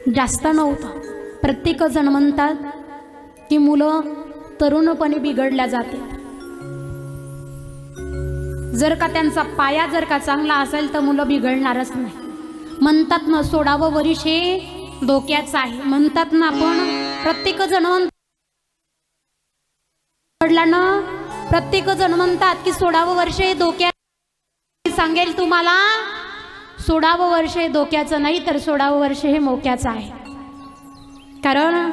जास्त नव्हतं। प्रत्येक जण म्हणतात की मुलं तरुणपणी बिघडल्या जाते। जर का त्यांचा पाया जर का चांगला असेल तर मुलं बिघडणारच नाही। म्हणतात ना 16वं वर्ष हे धोक्याचं आहे, म्हणतात ना। आपण प्रत्येक जण वडिलांना प्रत्येक जण म्हणतात की 16वं वर्ष हे धोक्याचं। सांगेल तुम्हाला 16वं वर्ष हे धोक्याचं नाही तर 16वं वर्ष हे मोक्याचं आहे। कारण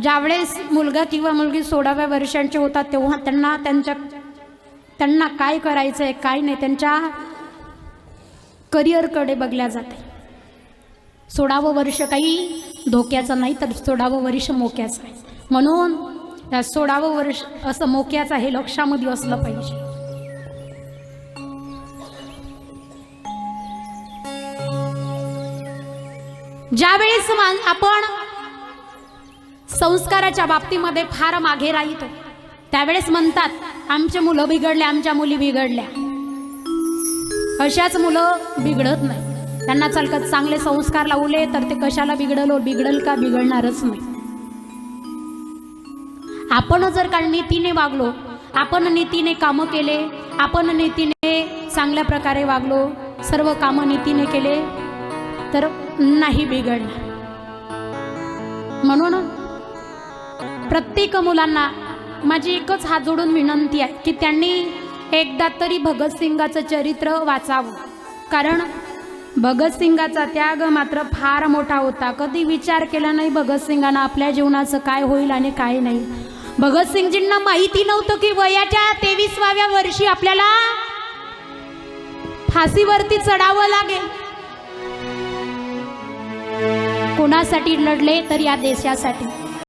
ज्यावेळेस मुलगा किंवा मुलगी 16व्या वर्षांचे होतात तेव्हा त्यांना काय करायचं आहे काय नाही त्यांच्या करिअरकडे बघल्या जाते। 16वं वर्ष काही धोक्याचं नाही तर 16वं वर्ष मोक्याचं आहे। म्हणून या 16वं वर्ष असं मोक्याचं हे लक्षामध्ये असलं पाहिजे। ज्यावेळेस आपण संस्काराच्या बाबतीमध्ये फार मागे राहतो त्यावेळेस म्हणतात आमचे मुलं बिघडले, आमच्या मुली बिघडल्या। अशाच मुलं बिघडत नाही। त्यांना चालकत चांगले संस्कार लावले तर ते कशाला बिघडल का बिघडणारच नाही। आपण जर का नीतीने वागलो, आपण नीतीने कामं केले, आपण नीतीने चांगल्या प्रकारे वागलो, सर्व कामं नीतीने केले तर नाही बिघडणार। म्हणून प्रत्येक मुलांना माझी एकच हात जोडून विनंती आहे की त्यांनी एकदा तरी भगतसिंगाचं चरित्र वाचावं। कारण भगतसिंगाचा त्याग मात्र फार मोठा होता। कधी विचार केला नाही भगतसिंगांना आपल्या जीवनाचं काय होईल आणि काय नाही। भगतसिंगजींना माहिती नव्हतं की वयाच्या 23व्या वर्षी आपल्याला फाशीवरती चढावं लागेल। कोणासाठी लढले तर या देशासाठी।